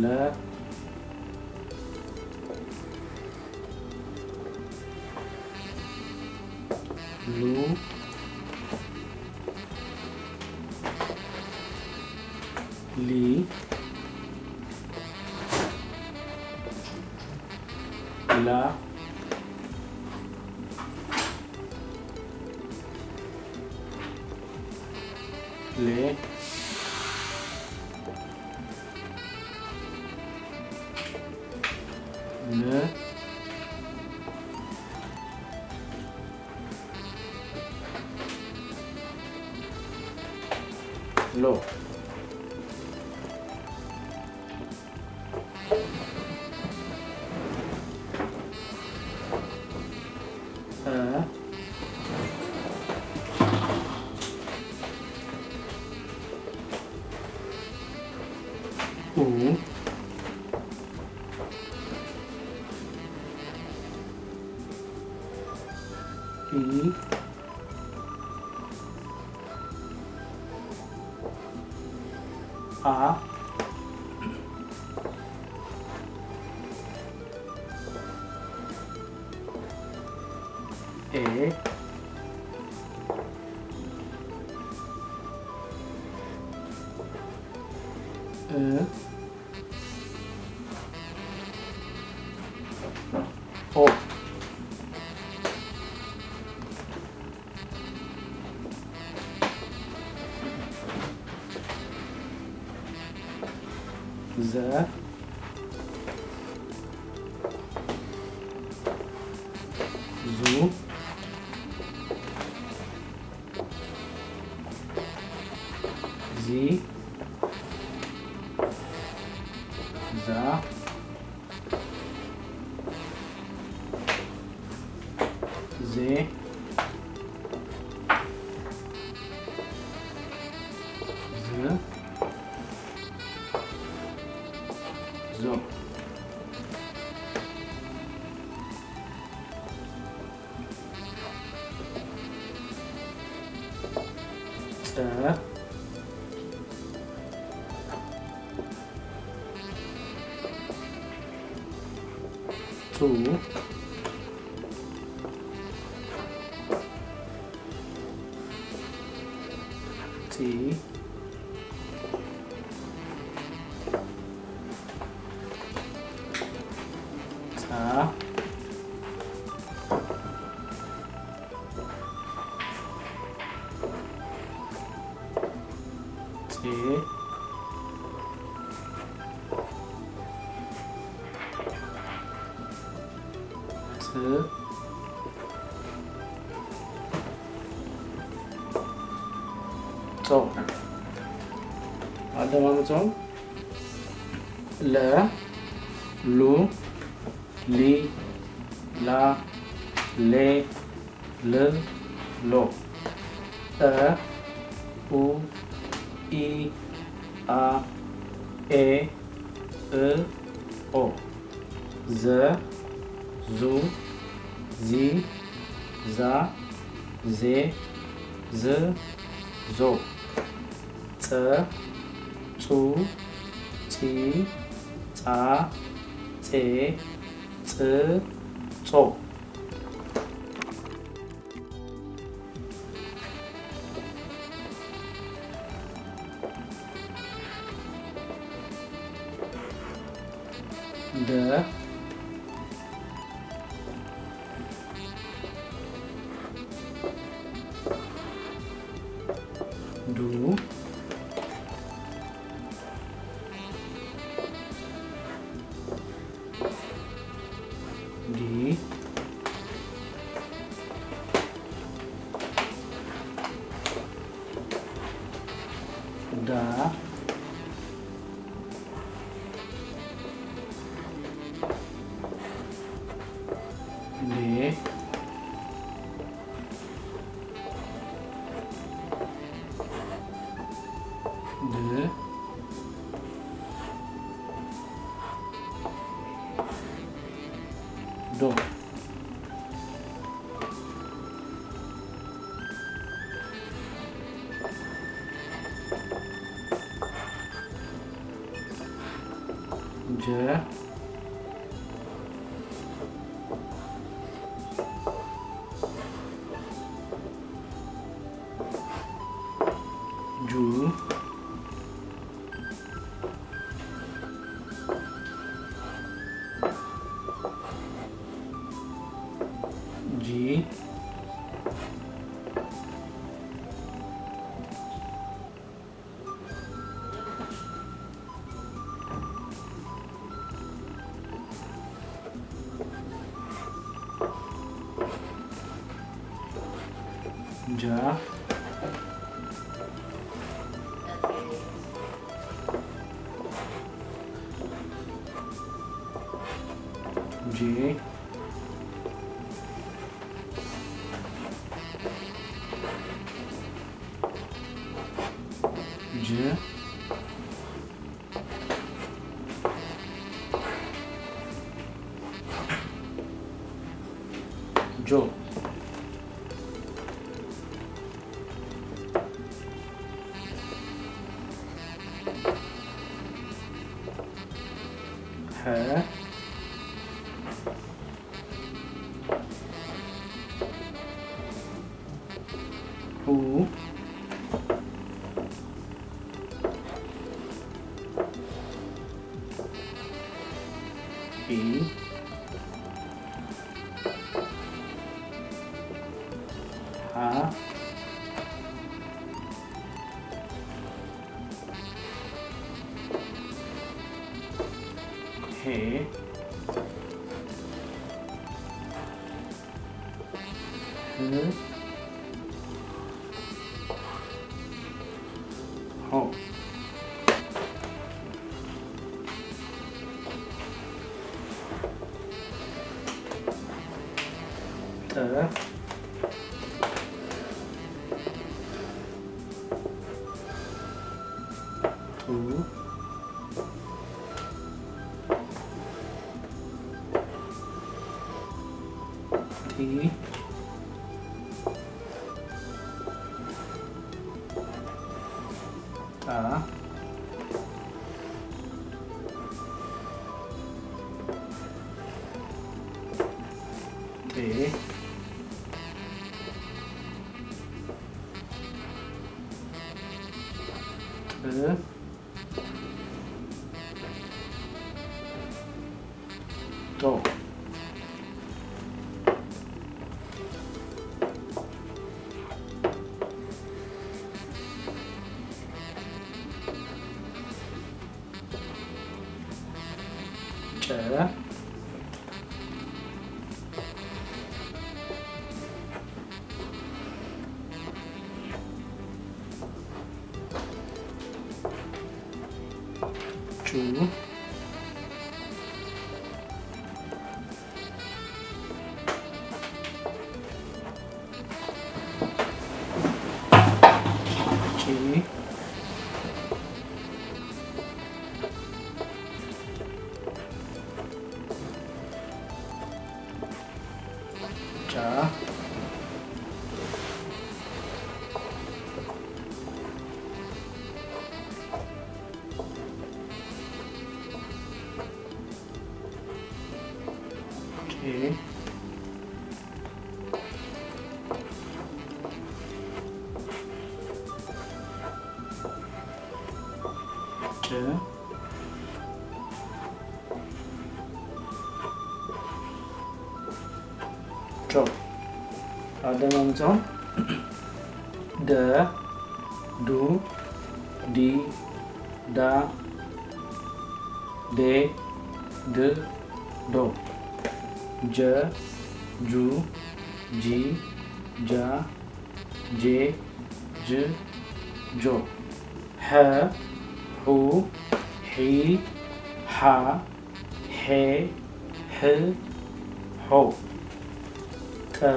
ल लू ली ला ले न लो उ ई आ ए ओ ज जू जी जा जे ज zo tu ti ta ti ጾ አደማመጥ ጾ ለ ሉ ሊ ላ ሌ ል ሎ እ ኡ ኢ አ ኤ እ ኦ ዘ ዙ ዚ ዛ ዜ ዝ ዞ ጸ ጹ ጺ ጻ ጼ ጽ ጾ ደ ዱ ዲ ዳ ሌ ድ ዶ ज जू जी जा जी ज जो है हु ही हा हे ह हो त थु थी ता ते थ तो च चू ची चा चे च चो ada langsung द दु दी दा दे द दो ज जू जी जा जे ज जो ह हु ही हा हे ह हो थ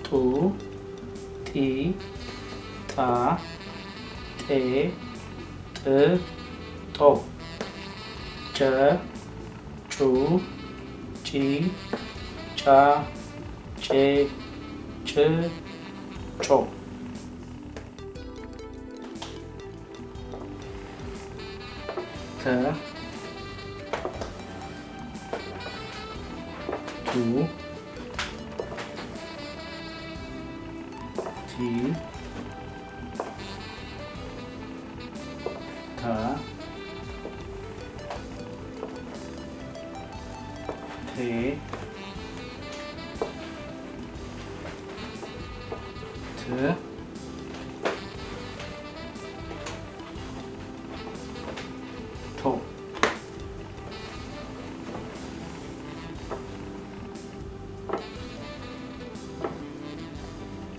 तू ती ता ते त तो च चू ची चा चे च चो थ ጉ ቲ ታ ቴ ት ቶ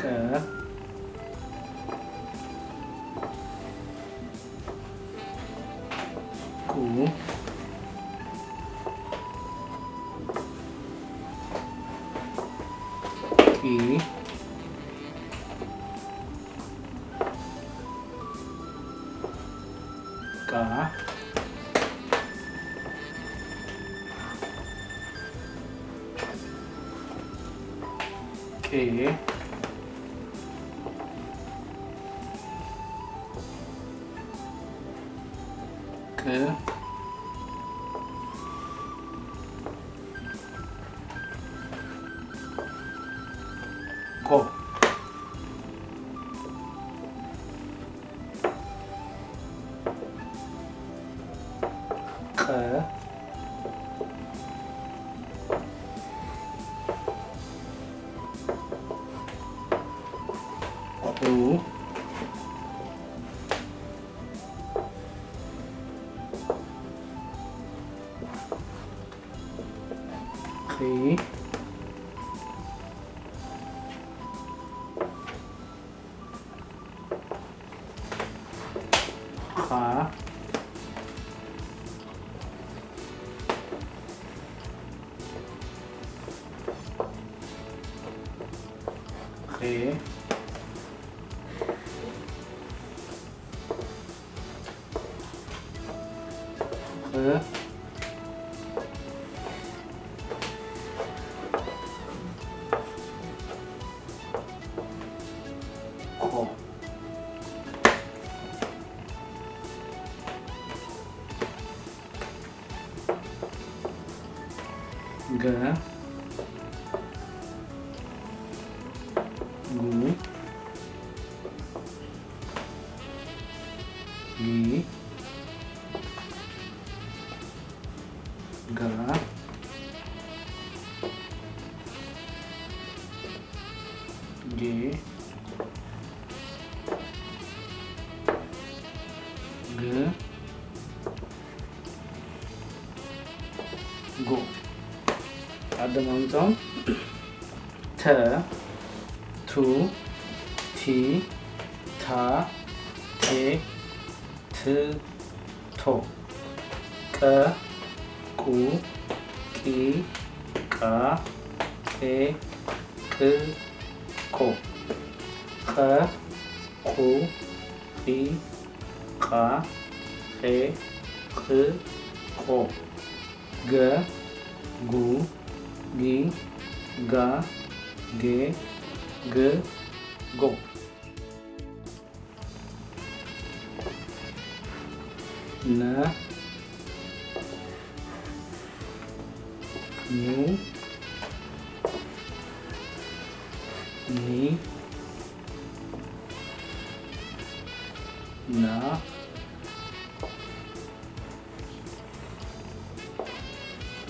ቀ ቁ ቂ ቃ ቄ ቅ ቆ ቀ ቁ ኺ ኻ ኼ ኽ ኾ ገ ጉ ጊ ጋ ጌ ግ ጎ አደማምጣው ተ ቱ ቲ ታ ቴ ት ቶ ቀ ቁ ቂ ቃ ቄ ቅ ቆ ኸ ቁ ቂ ቃ ኼ ቅ ቆ ገ ጉ ጊ ጋ ጌ ግ ጎ ነ ኑ ኒ ና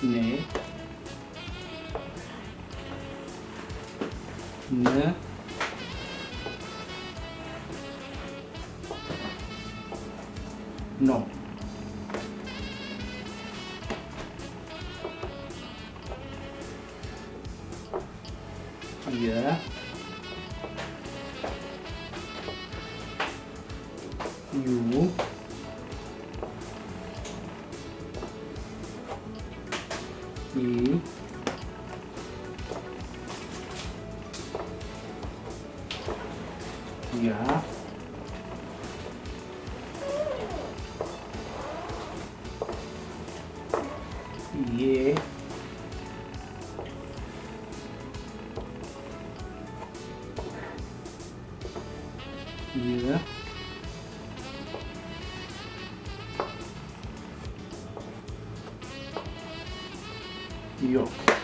ኔ ን ኖ የ ዩ ይ ያ ዬ የ ዮ